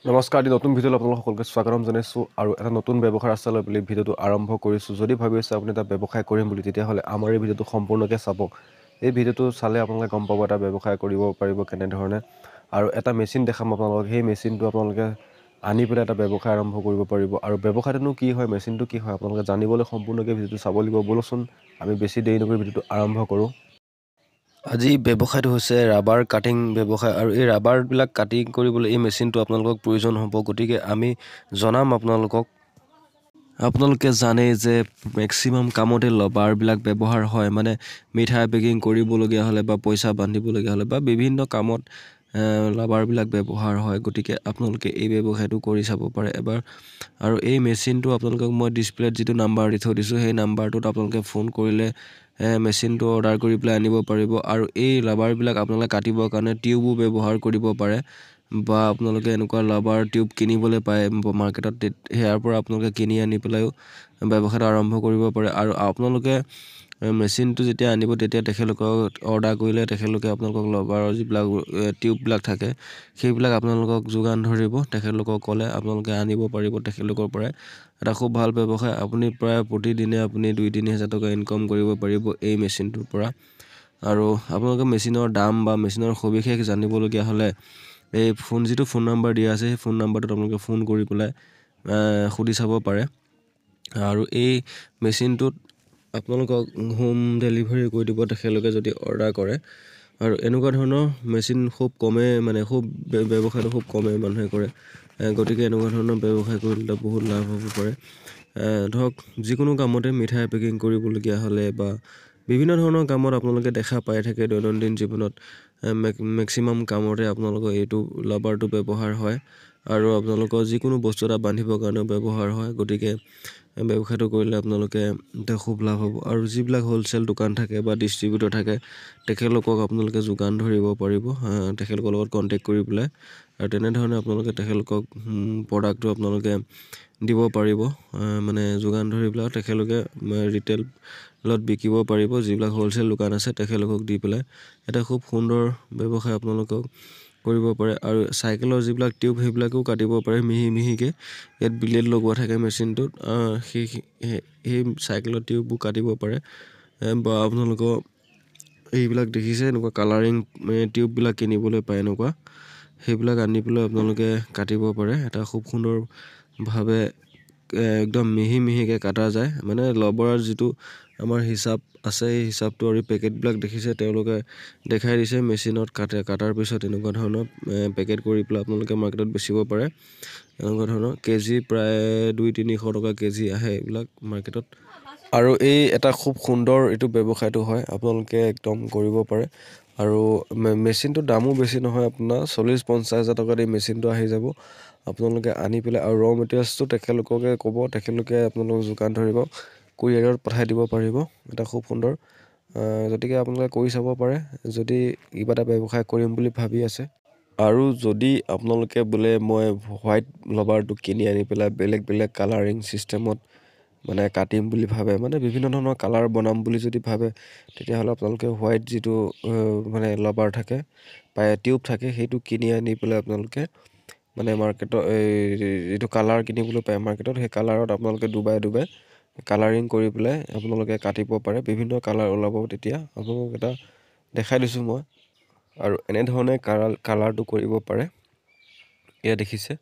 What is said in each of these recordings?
নমস্কাৰ, আজি নতুন ভিডিঅ'লৈ আপোনালোক সকলোকে স্বাগতম জনাইছোঁ আৰু এটা নতুন ব্যৱসায় ৰাস্তা লৈ বুলি ভিডিঅ'টো আৰম্ভ কৰিছোঁ। যদি ভাবি আছে আপুনি এটা ব্যৱসায় কৰিম বুলি, তেতিয়াহ'লে আমাৰ এই ভিডিঅ'টো সম্পূৰ্ণকৈ চাব। এই ভিডিঅ'টো চালে আপোনালোকে গম পাব এটা ব্যৱসায় কৰিব পাৰিব কেনেধৰণে, আৰু এটা মেচিন দেখাম আপোনালোকক। সেই মেচিনটো আপোনালোকে আনি পেলাই এটা ব্যৱসায় আৰম্ভ কৰিব পাৰিব। আৰু ব্যৱসায়টোনো কি হয়, মেচিনটো কি হয়, আপোনালোকে জানিবলৈ সম্পূৰ্ণকৈ ভিডিঅ'টো চাব লাগিব। ব'লকচোন আমি বেছি দেৰি নকৰি ভিডিঅ'টো আৰম্ভ কৰোঁ। আজি ব্যৱসায়টো হৈছে ৰাবাৰ কাটিং ব্যৱসায়, আৰু এই ৰাবাৰবিলাক কাটিং কৰিবলৈ এই মেচিনটো আপোনালোকক প্ৰয়োজন হ'ব। গতিকে আমি জনাম আপোনালোকক। আপোনালোকে জানে যে মেক্সিমাম কামতে ৰাবাৰবিলাক ব্যৱহাৰ হয়, মানে মিঠাই পেকিং কৰিবলগীয়া হ'লে বা পইচা বান্ধিবলগীয়া হ'লে বা বিভিন্ন কামত ৰাবাৰবিলাক ব্যৱহাৰ হয়। গতিকে আপোনালোকে এই ব্যৱসায়টো কৰি চাব পাৰে এবাৰ। আৰু এই মেচিনটো আপোনালোকক মই ডিছপ্লেত যিটো নাম্বাৰ দি থৈ দিছোঁ, সেই নাম্বাৰটোত আপোনালোকে ফোন কৰিলে মেচিনটো অৰ্ডাৰ কৰি পেলাই আনিব পাৰিব। আৰু এই ৰাবাৰবিলাক আপোনালোকে কাটিবৰ কাৰণে টিউবো ব্যৱহাৰ কৰিব পাৰে, বা আপোনালোকে এনেকুৱা ৰাবাৰ টিউব কিনিবলৈ পায় মাৰ্কেটত। সেয়াৰ পৰা আপোনালোকে কিনি আনি পেলাইও ব্যৱসায়টো আৰম্ভ কৰিব পাৰে। আৰু আপোনালোকে মেচিনটো যেতিয়া আনিব, তেতিয়া তেখেতলোকক অৰ্ডাৰ কৰিলে তেখেতলোকে আপোনালোকক ৰাবাৰৰ যিবিলাক টিউববিলাক থাকে, সেইবিলাক আপোনালোকক যোগান ধৰিব। তেখেতলোকক ক'লে আপোনালোকে আনিব পাৰিব তেখেতলোকৰ পৰাই। এটা খুব ভাল ব্যৱসায়। আপুনি প্ৰায় প্ৰতিদিনে আপুনি 2-3 হাজাৰ টকা ইনকাম কৰিব পাৰিব এই মেচিনটোৰ পৰা। আৰু আপোনালোকে মেচিনৰ দাম বা মেচিনৰ সবিশেষ জানিবলগীয়া হ'লে এই যিটো ফোন নাম্বাৰ দিয়া আছে, সেই ফোন নাম্বাৰটোত আপোনালোকে ফোন কৰি পেলাই সুধি চাব পাৰে। আৰু এই মেচিনটোত আপোনালোকক হোম ডেলিভাৰী কৰি দিব তেখেতলোকে যদি অৰ্ডাৰ কৰে। আৰু এনেকুৱা ধৰণৰ মেচিন খুব কমেই, মানে ব্যৱসায়টো খুব কমেই মানুহে কৰে। গতিকে এনেকুৱা ধৰণৰ ব্যৱসায় কৰিলে বহুত লাভ হ'ব পাৰে। ধৰক যিকোনো কামতে মিঠাই পেকিং কৰিবলগীয়া হ'লে বা বিভিন্ন ধৰণৰ কামত আপোনালোকে দেখা পাই থাকে দৈনন্দিন জীৱনত, মেক্সিমাম কামতে আপোনালোকৰ এইটো ৰাবাৰটো ব্যৱহাৰ হয়। আৰু আপোনালোকৰ যিকোনো বস্তু এটা বান্ধিবৰ কাৰণেও ব্যৱহাৰ হয়। গতিকে ব্যৱসায়টো কৰিলে আপোনালোকে এতিয়া খুব লাভ হ'ব। আৰু যিবিলাক হ'লচেল দোকান থাকে বা ডিষ্ট্ৰিবিউটৰ থাকে, তেখেতলোকক আপোনালোকে যোগান ধৰিব পাৰিব তেখেতলোকৰ লগত কণ্টেক্ট কৰি পেলাই। আৰু তেনেধৰণে আপোনালোকে তেখেতলোকক প্ৰডাক্টটো আপোনালোকে দিব পাৰিব, মানে যোগান ধৰি পেলাই তেখেতলোকে ৰিটেইলত বিকিব পাৰিব। যিবিলাক হ'লচেল দোকান আছে তেখেতলোকক দি পেলাই এটা খুব সুন্দৰ ব্যৱসায় আপোনালোকক কৰিব পাৰে। আৰু চাইকেলৰ যিবিলাক টিউব, সেইবিলাকো কাটিব পাৰে মিহিকৈ। ইয়াত ব্লেড লগোৱা থাকে মেচিনটোত, সেই চাইকেলৰ টিউববোৰ কাটিব পাৰে। বা আপোনালোকৰ এইবিলাক দেখিছে এনেকুৱা কালাৰিং টিউববিলাক কিনিবলৈ পায় এনেকুৱা, সেইবিলাক আনি পেলাই আপোনালোকে কাটিব পাৰে। এটা খুব সুন্দৰভাৱে একদম মিহিকৈ কাটা যায়। মানে ৰাবাৰৰ যিটো আমাৰ হিচাপ আছে, সেই হিচাপটো আৰু পেকেটবিলাক দেখিছে তেওঁলোকে দেখাই দিছে মেচিনত কাটাৰ পিছত এনেকুৱা ধৰণৰ পেকেট কৰি পেলাই আপোনালোকে মাৰ্কেটত বেচিব পাৰে। এনেকুৱা ধৰণৰ কেজি প্ৰায় 200-300 টকা কেজি আহে এইবিলাক মাৰ্কেটত। আৰু এই এটা খুব সুন্দৰ এইটো ব্যৱসায়টো হয়, আপোনালোকে একদম কৰিব পাৰে। আৰু মেচিনটোৰ দামো বেছি নহয়, আপোনাৰ 40-50 হাজাৰ টকাত এই মেচিনটো আহি যাব। আপোনালোকে আনি পেলাই আৰু মেটেৰিয়েলছটো তেখেতলোককে ক'ব, তেখেতলোকে আপোনালোকক যোগান ধৰিব, কুৰিয়াৰত পঠাই দিব পাৰিব। এটা খুব সুন্দৰ, গতিকে আপোনালোকে কৰি চাব পাৰে যদি কিবা এটা ব্যৱসায় কৰিম বুলি ভাবি আছে। আৰু যদি আপোনালোকে বোলে মই হোৱাইট ৰাবাৰটো কিনি আনি পেলাই বেলেগ কালাৰিং ছিষ্টেমত মানে কাটিম বুলি ভাবে, মানে বিভিন্ন ধৰণৰ কালাৰ বনাম বুলি যদি ভাবে, তেতিয়াহ'লে আপোনালোকে হোৱাইট যিটো মানে ৰাবাৰ থাকে বা টিউব থাকে, সেইটো কিনি আনি পেলাই আপোনালোকে মানে মাৰ্কেটত যিটো কালাৰ কিনিবলৈ পায় মাৰ্কেটত, সেই কালাৰত আপোনালোকে ডুবাই কালাৰিং কৰি পেলাই আপোনালোকে কাটিব পাৰে। বিভিন্ন কালাৰ ওলাব তেতিয়া আপোনালোকক এটা দেখাই দিছোঁ মই। আৰু এনেধৰণে কালাৰটো কৰিব পাৰে। এয়া দেখিছে,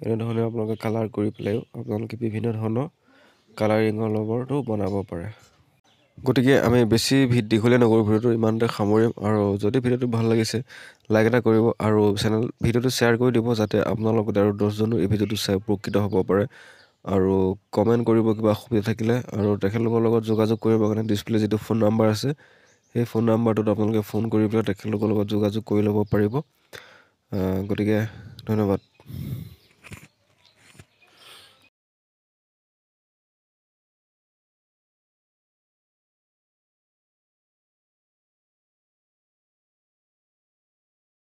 এনেধৰণে আপোনালোকে কালাৰ কৰি পেলাইও আপোনালোকে বিভিন্ন ধৰণৰ কালাৰিঙৰ ৰাবাৰটো বনাব পাৰে। গতিকে আমি বেছি দীঘলীয়া নকৰোঁ, ভিডিঅ'টো ইমানতে সামৰিম। আৰু যদি ভিডিঅ'টো ভাল লাগিছে লাইক এটা কৰিব, আৰু ভিডিঅ'টো শ্বেয়াৰ কৰি দিব, যাতে আপোনালোকে আৰু 10জনো এই ভিডিঅ'টো চাই উপকৃত হ'ব পাৰে। আৰু কমেণ্ট কৰিব কিবা অসুবিধা থাকিলে, আৰু তেখেতলোকৰ লগত যোগাযোগ কৰিবৰ কাৰণে ডিছপ্লে যিটো ফোন নাম্বাৰ আছে, সেই ফোন নাম্বাৰটোত আপোনালোকে ফোন কৰি পেলাই তেখেতলোকৰ লগত যোগাযোগ কৰি ল'ব পাৰিব। গতিকে ধন্যবাদ।